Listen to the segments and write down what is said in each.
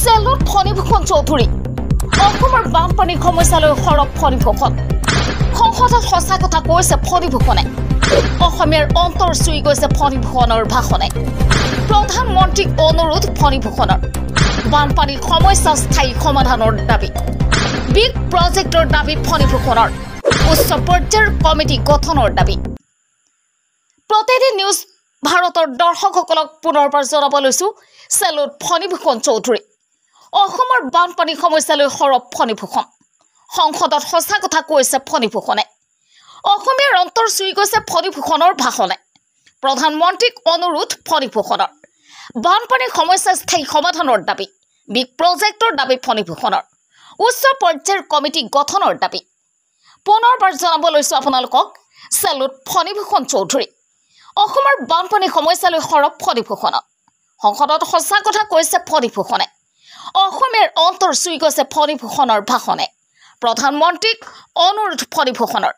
চেলত ফণীভূষণ চৌধুৰী অসমৰ বানপানীৰ সমস্যালৈ সৰব ফণীভূষণ সংসদত সঁচা কথা কৈছে ফণীভূষণে অসমীয়াৰ অন্তৰ চুই গৈছে ফণীভূষণৰ ভাষণে প্ৰধানমন্ত্ৰীক অনুৰোধ ফণীভূষণৰ বানপানীৰ সমস্যা স্থায়ী সমাধানৰ দাবী বিগ প্ৰজেক্টৰ দাবী ফণীভূষণৰ উচ্চ পৰ্যায়ৰ কমিটি গঠনৰ দাবী প্ৰতিদিন নিউজ ভাৰতৰ দৰ্শকসকলক পুনৰবাৰ জনাব লৈছো চেলত ফণীভূষণ চৌধুৰী অসমৰ বানপানীৰ সমস্যালৈ সৰব ফণীভূষণ সংসদত সঁচা কথা কৈছে ফণীভূষণে অসমীয়াৰ অন্তৰ চুই গৈছে ফণীভূষণৰ ভাষণে প্ৰধানমন্ত্ৰীক অনুৰোধ ফণীভূষণৰ বানপানীৰ সমস্যা স্থায়ী সমাধানৰ দাবী বিগ প্ৰজেক্টৰ দাবী ফণীভূষণৰ উচ্চ পৰ্যায়ৰ কমিটি গঠনৰ দাবী পুনৰবাৰ জনাব লৈছো আপোনালোকক চেলত ফণীভূষণ চৌধুৰী অসমৰ বানপানীৰ সমস্যালৈ সৰব ফণীভূষণ সংসদত সঁচা কথা কৈছে ফণীভূষণে অসমীয়াৰ অন্তৰ চুই গৈছে ফণীভূষণৰ ভাষণে প্ৰধানমন্ত্ৰীক অনুৰোধ ফণীভূষণৰ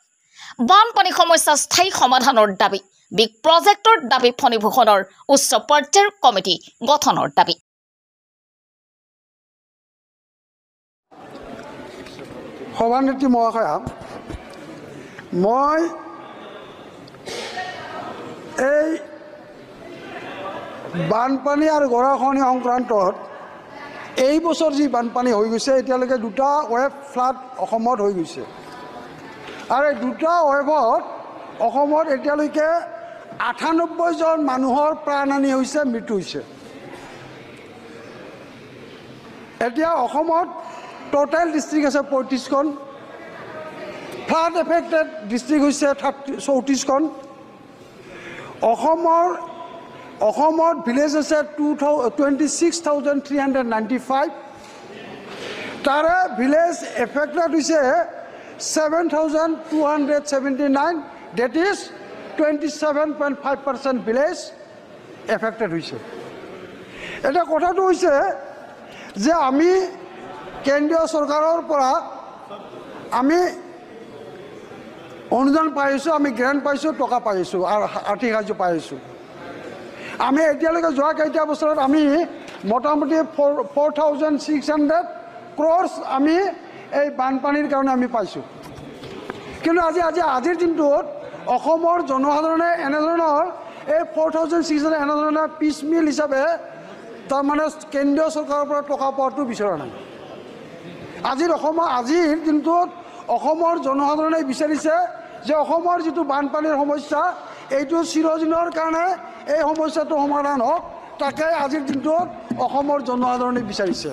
বানপানী সমস্যা স্থায়ী সমাধানৰ দাবী বিগ প্ৰজেক্টৰ দাবী ফণীভূষণৰ উচ্চ পৰ্যায়ৰ কমিটি গঠনৰ দাবী সভানেত্ৰী মহাশয়া মই এই বানপানী আৰু গৰাখহনীয়া সংক্ৰান্তত এই বছৰ যি বানপানী হৈ গৈছে এতিয়ালৈকে দুটা ৱেভ ফ্লাড অসমত হৈ গৈছে আৰু এই দুটা ৱেভত অসমত এতিয়ালৈকে ৯৮ জন মানুহৰ প্ৰাণহানি হৈছে মৃত্যু হৈছে এতিয়া অসমত টোটেল ডিষ্ট্ৰিক্ট আছে ৩৫খন ফ্লাড এফেক্টেড ডিষ্ট্ৰিক্ট হৈছে ৩৪খন অসমত ভিলেজ আছে 26,395 তাৰে ভিলেজ এফেক্টেড হৈছে 7,279 ডেট ইজ 27.5% ভিলেজ এফেক্টেড হৈছে এটা কথাটো হৈছে যে আমি কেন্দ্ৰীয় চৰকাৰৰ পৰা আমি অনুদান পাই আছোঁ আমি গ্ৰেণ্ট পাইছোঁ টকা পাই আছোঁ আৰু আৰ্থিক সাহায্য পাই আছোঁ আমি এতিয়ালৈকে যোৱা কেইটা বছৰত আমি মোটামুটি 4,600 ক্ৰ'ৰ্ছ আমি এই বানপানীৰ কাৰণে আমি পাইছোঁ কিন্তু আজিৰ দিনটোত অসমৰ জনসাধাৰণে এনেধৰণৰ এই 4,600 এনেধৰণে পিচমিল হিচাপে তাৰমানে কেন্দ্ৰীয় চৰকাৰৰ পৰা টকা পোৱাটো বিচৰা নাই আজিৰ দিনটোত অসমৰ জনসাধাৰণে বিচাৰিছে যে অসমৰ যিটো বানপানীৰ সমস্যা এইটো চিৰদিনৰ কাৰণে এই সমস্যাটো সমাধান হওক তাকে আজিৰ দিনটোত অসমৰ জনসাধাৰণে বিচাৰিছে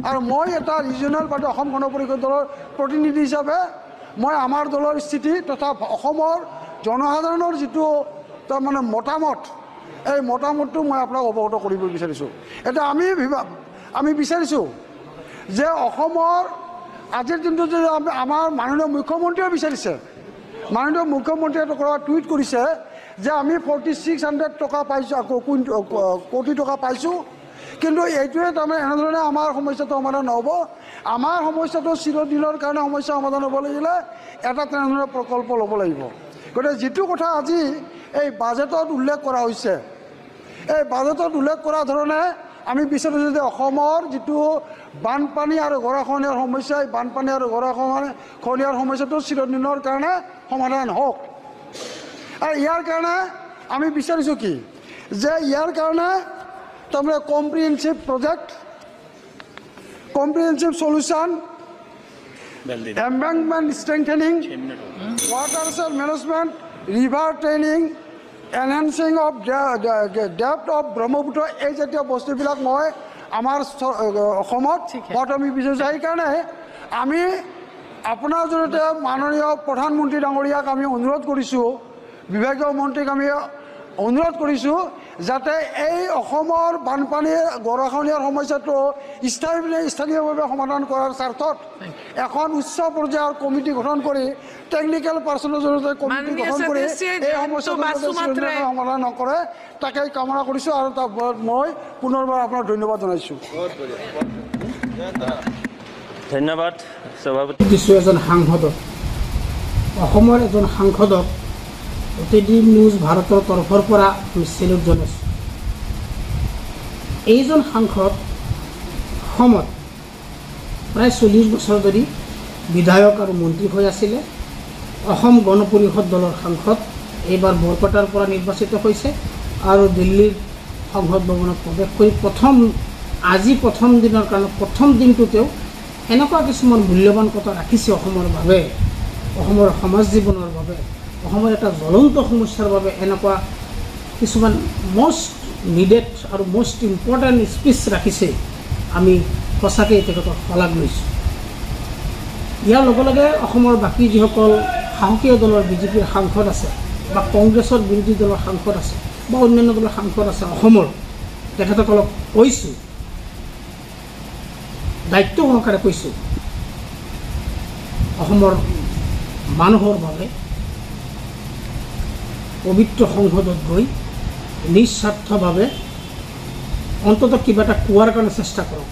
আৰু মই এটা ৰিজনেল পাৰ্টি অসম গণ পৰিষদ দলৰ প্ৰতিনিধি হিচাপে মই আমাৰ দলৰ স্থিতি তথা অসমৰ জনসাধাৰণৰ যিটো তাৰমানে মতামত এই মতামতটো মই আপোনাক অৱগত কৰিব বিচাৰিছোঁ এতিয়া আমি বিচাৰিছোঁ যে অসমৰ আজিৰ দিনটোত যদি আমাৰ মাননীয় মুখ্যমন্ত্ৰীয়ে বিচাৰিছে মাননীয় মুখ্যমন্ত্ৰীয়ে টুইট কৰিছে যে আমি 4,600 টকা পাইছোঁ কোটি টকা পাইছোঁ কিন্তু এইটোৱে তাৰমানে এনেধৰণে আমাৰ সমস্যাটো সমাধান নহ'ব আমাৰ সমস্যাটো চিৰদিনৰ কাৰণে সমস্যা সমাধান হ'ব লাগিলে এটা তেনেধৰণৰ প্ৰকল্প ল'ব লাগিব গতিকে যিটো কথা আজি এই বাজেটত উল্লেখ কৰা হৈছে এই বাজেটত উল্লেখ কৰা ধৰণে আমি বিচাৰিছোঁ যে অসমৰ যিটো বানপানী আৰু গৰাখহনীয়াৰ সমস্যা এই বানপানী আৰু গৰাখহনীয়াৰ সমস্যাটো চিৰদিনৰ কাৰণে সমাধান হওক আৰু ইয়াৰ কাৰণে আমি বিচাৰিছোঁ কি যে ইয়াৰ কাৰণে তাৰমানে comprehensive project comprehensive solution embankment strengthening watershed management river training enhancing of depth of Brahmaputra এই জাতীয় বস্তুবিলাক মই আমাৰ অসমত হোৱাটো আমি বিচাৰিছোঁ সেইকাৰণে আমি আপোনাৰ জৰিয়তে মাননীয় প্ৰধানমন্ত্ৰী ডাঙৰীয়াক আমি অনুৰোধ কৰিছোঁ বিভাগীয় মন্ত্ৰীক আমি অনুৰোধ কৰিছোঁ যাতে এই অসমৰ বানপানীৰ গৰাখহনীয়াৰ সমস্যাটো স্থানীয়ভাৱে সমাধান কৰাৰ স্বাৰ্থত এখন উচ্চ পৰ্যায়ৰ কমিটি গঠন কৰি টেকনিকেল পাৰ্চনৰ জৰিয়তে কমিটি গঠন কৰি এই সমস্যাটো সমাধান নকৰে তাকে কামনা কৰিছোঁ আৰু তাৰ মই পুনৰবাৰ আপোনাক ধন্যবাদ জনাইছোঁ ধন্যবাদ সভাপতি এজন সাংসদক অসমৰ এজন সাংসদক প্ৰতিদিন নিউজ ভাৰতৰ তৰফৰ পৰা আমি চেলুট জনাইছোঁ এইজন সাংসদ অসমত প্ৰায় 40 বছৰ ধৰি বিধায়ক আৰু মন্ত্ৰী হৈ আছিলে। অসম গণ পৰিষদ দলৰ সাংসদ এইবাৰ বৰপেটাৰ পৰা নিৰ্বাচিত হৈছে আৰু দিল্লীৰ সংসদ ভৱনত প্ৰৱেশ কৰি আজি প্ৰথম দিনৰ কাৰণে প্ৰথম দিনটো তেওঁ এনেকুৱা কিছুমান মূল্যৱান কথা ৰাখিছে অসমৰ বাবে, অসমৰ সমাজ জীৱনৰ বাবে, অসমৰ এটা জ্বলন্ত সমস্যাৰ বাবে এনেকুৱা কিছুমান মষ্ট নিডেড আৰু মষ্ট ইম্পৰ্টেণ্ট স্পীচ ৰাখিছে। আমি সঁচাকৈ তেখেতক শলাগ লৈছোঁ। ইয়াৰ লগে লগে অসমৰ বাকী যিসকল সাহসীয় দলৰ বিজেপিৰ সাংসদ আছে বা কংগ্ৰেছৰ বিৰোধী দলৰ সাংসদ আছে বা অন্যান্য দলৰ সাংসদ আছে অসমৰ, তেখেতসকলক কৈছোঁ, দায়িত্ব সহকাৰে কৈছোঁ, অসমৰ মানুহৰ বাবে পবিত্ৰ সংসদত গৈ নিস্বাৰ্থভাৱে অন্ততঃ কিবা এটা কোৱাৰ কাৰণে চেষ্টা কৰক।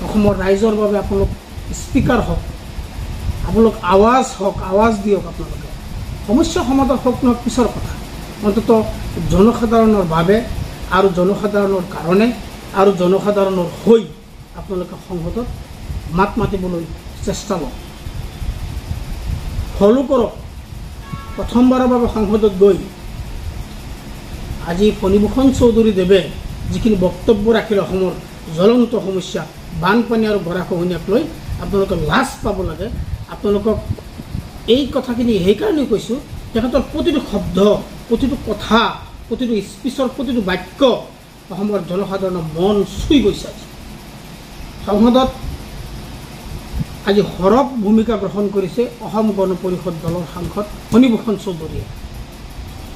অসমৰ ৰাইজৰ বাবে আপোনালোক স্পীকাৰ হওক, আপোনালোক আৱাজ দিয়ক। আপোনালোকে সমস্যা সমাধান হওক নহয় পিছৰ কথা, অন্ততঃ জনসাধাৰণৰ বাবে আৰু জনসাধাৰণৰ কাৰণে আৰু জনসাধাৰণৰ হৈ আপোনালোকে সংসদত মাত মাতিবলৈ চেষ্টা লওক, ফলো কৰক। প্ৰথমবাৰৰ বাবে সংসদত গৈ আজি ফণীভূষণ চৌধুৰীদেৱে যিখিনি বক্তব্য ৰাখিলে অসমৰ জ্বলন্ত সমস্যা বানপানী আৰু গৰাখহনীয়াক লৈ, আপোনালোকে লাজ পাব লাগে। আপোনালোকক এই কথাখিনি সেইকাৰণেই কৈছোঁ, তেখেতৰ প্ৰতিটো শব্দ, প্ৰতিটো কথা, প্ৰতিটো স্পীচৰ প্ৰতিটো বাক্য অসমৰ জনসাধাৰণৰ মন চুই গৈছে। সংসদত আজি সৰব ভূমিকা গ্ৰহণ কৰিছে অসম গণ পৰিষদ দলৰ সাংসদ ফণীভূষণ চৌধুৰীয়ে।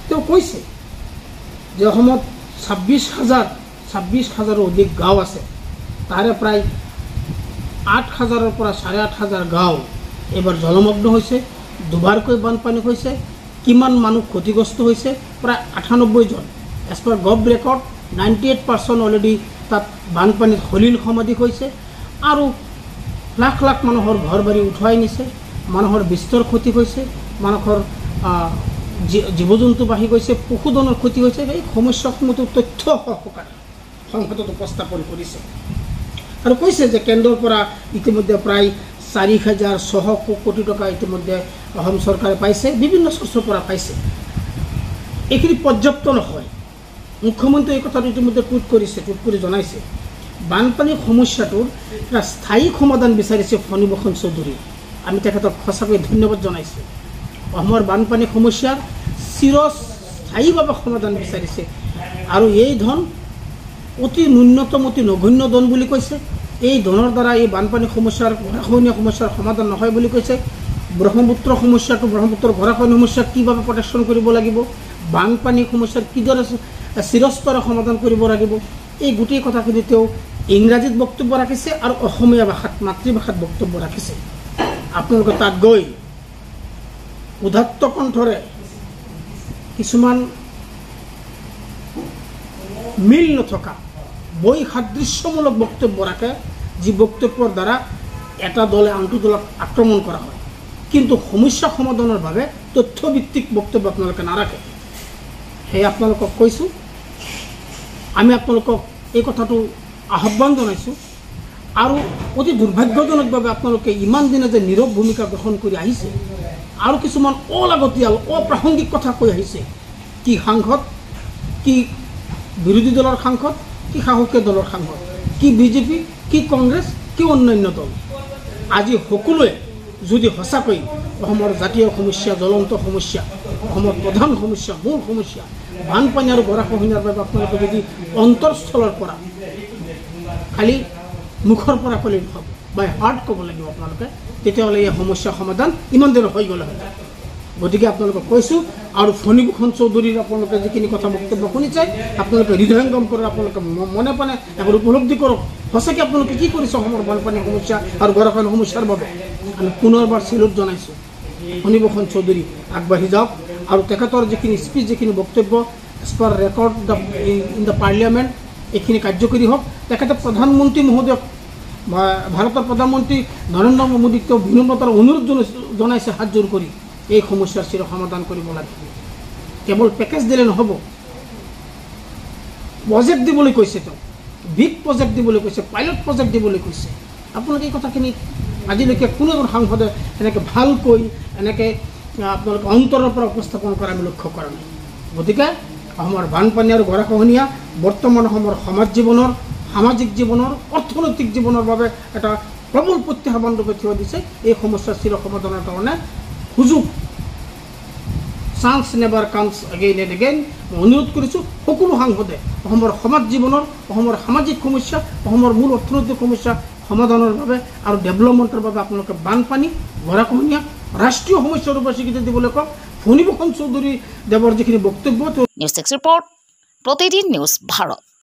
তেওঁ কৈছে যে অসমত 26,000ৰো অধিক গাঁও আছে, তাৰে প্ৰায় 8,000ৰ পৰা 8,500 গাঁও এইবাৰ জলমগ্ন হৈছে, দুবাৰকৈ বানপানী হৈছে। কিমান মানুহ ক্ষতিগ্ৰস্ত হৈছে? প্ৰায় 98 জন। As per gov record 98% already তাত বানপানীত সলিল সমাধি হৈছে আৰু লাখ লাখ মানুহৰ ঘৰ বাৰী উঠুৱাই নিছে, মানুহৰ বিস্তৰ ক্ষতি হৈছে, মানুহৰ জীৱ জন্তু বাঢ়ি গৈছে, পশুধনৰ ক্ষতি হৈছে। এই সমস্যাসমূহতো তথ্য সহকাৰে সংসদত উপস্থাপন কৰিছে আৰু কৈছে যে কেন্দ্ৰৰ পৰা ইতিমধ্যে প্ৰায় 4,600 কোটি টকা ইতিমধ্যে অসম চৰকাৰে পাইছে, বিভিন্ন চ'ৰ্চৰ পৰা পাইছে। এইখিনি পৰ্যাপ্ত নহয়। মুখ্যমন্ত্ৰীয়ে এই কথাটো ইতিমধ্যে টুইট কৰি জনাইছে। বানপানীৰ সমস্যাটোৰ এটা স্থায়ী সমাধান বিচাৰিছে ফণীভূষণ চৌধুৰী। আমি তেখেতক সঁচাকৈ ধন্যবাদ জনাইছোঁ। অসমৰ বানপানী সমস্যাৰ চিৰস্থায়ীভাৱে সমাধান বিচাৰিছে আৰু এই ধন অতি ন্যূনতম, অতি নগণ্য ধন বুলি কৈছে। এই ধনৰ দ্বাৰা এই বানপানী সমস্যাৰ, গৰাখহনীয়া সমস্যাৰ সমাধান নহয় বুলি কৈছে। ব্ৰহ্মপুত্ৰৰ গৰাখহনীয়া সমস্যা কিভাৱে প্ৰটেকশ্যন কৰিব লাগিব, বানপানী সমস্যাৰ কিদৰে চিৰস্তৰে সমাধান কৰিব লাগিব, এই গোটেই কথাখিনি তেওঁ ইংৰাজীত বক্তব্য ৰাখিছে আৰু অসমীয়া ভাষাত, মাতৃভাষাত বক্তব্য ৰাখিছে। আপোনালোকে তাত গৈ উদাত্ত কণ্ঠৰে কিছুমান মিল নথকা বৈসাদৃশ্যমূলক বক্তব্য ৰাখে, যি বক্তব্যৰ দ্বাৰা এটা দলে আনটো দলক আক্ৰমণ কৰা হয়, কিন্তু সমস্যা সমাধানৰ বাবে তথ্যভিত্তিক বক্তব্য আপোনালোকে নাৰাখে। সেয়ে আপোনালোকক কৈছোঁ, আমি আপোনালোকক এই কথাটো আহ্বান জনাইছোঁ। আৰু অতি দুৰ্ভাগ্যজনকভাৱে আপোনালোকে ইমান দিনে যে নীৰৱ ভূমিকা গ্ৰহণ কৰি আহিছে আৰু কিছুমান অলাগতিয়াল অপ্ৰাসংগিক কথা কৈ আহিছে, কি সাংসদ, কি বিৰোধী দলৰ সাংসদ, কি শাসকীয় দলৰ সাংসদ, কি বিজেপি, কি কংগ্ৰেছ, কি অন্যান্য দল। আজি সকলোৱে যদি সঁচাকৈ অসমৰ জাতীয় সমস্যা, জ্বলন্ত সমস্যা, অসমৰ প্ৰধান সমস্যা, মূল সমস্যা বানপানী আৰু গৰাখহনীয়াৰ বাবে আপোনালোকে যদি অন্তৰস্থলৰ পৰা, খালি মুখৰ পৰা ক'লে নহ'ব, বাই হাৰ্ট ক'ব লাগিব আপোনালোকে, তেতিয়াহ'লে এই সমস্যাৰ সমাধান ইমান দিন হৈ গ'লে হয়। গতিকে আপোনালোকক কৈছোঁ, আৰু ফণীভূষণ চৌধুৰীৰ আপোনালোকে যিখিনি কথা বক্তব্য শুনিছে, আপোনালোকে হৃদয়ংগম কৰক, আপোনালোকে মনে প্ৰাণে এবাৰ উপলব্ধি কৰক সঁচাকৈ আপোনালোকে কি কৰিছে অসমৰ বানপানী সমস্যা আৰু গৰাখহনীয়া সমস্যাৰ বাবে। আমি পুনৰবাৰ চিলুট জনাইছোঁ, ফণীভূষণ চৌধুৰী আগবাঢ়ি যাওক আৰু তেখেতৰ যিখিনি স্পীচ, যিখিনি বক্তব্য as per record in the parliament, এইখিনি কাৰ্যকৰী হওক। তেখেতে প্ৰধানমন্ত্ৰী মহোদয়ক, ভাৰতৰ প্ৰধানমন্ত্ৰী নৰেন্দ্ৰ মোদীক তেওঁ বিনম্ৰতাৰ অনুৰোধ জনাইছে হাত জোৰ কৰি, এই সমস্যাৰ চিৰ সমাধান কৰিব লাগে। কেৱল পেকেজ দিলে নহ'ব, প্ৰজেক্ট দিবলৈ কৈছে তেওঁ, বিগ প্ৰজেক্ট দিবলৈ কৈছে, পাইলট প্ৰজেক্ট দিবলৈ কৈছে। আপোনালোকে এই কথাখিনি আজিলৈকে কোনো এজন সাংসদে এনেকৈ ভালকৈ এনেকৈ আপোনালোকে অন্তৰৰ পৰা উপস্থাপন কৰা আমি লক্ষ্য কৰা নাই। গতিকে অসমৰ বানপানী আৰু গৰাখহনীয়া বৰ্তমান অসমৰ সামাজিক জীৱনৰ অৰ্থনৈতিক জীৱনৰ বাবে এটা প্ৰবল প্ৰত্যাহ্বান ৰূপে থিয় দিছে। এই সমস্যাৰ চিৰ সমাধানৰ কাৰণে সুযোগ chance never comes again and again. মই অনুৰোধ কৰিছোঁ সকলো সাংসদে অসমৰ সমাজ জীৱনৰ, অসমৰ সামাজিক সমস্যা, অসমৰ মূল অৰ্থনৈতিক সমস্যা সমাধানৰ বাবে আৰু ডেভেলপমেণ্টৰ বাবে আপোনালোকে বানপানী গৰাখহনীয়া ৰাষ্ট্ৰীয় সমস্যাৰ ৰূপে স্বীকৃতি দিবলৈ কওক। ফণীভূষণ চৌধুৰী দেৱৰ যিখিনি বক্তব্য। নিউজ 6 ৰিপৰ্ট, প্ৰতিদিন নিউজ ভাৰত।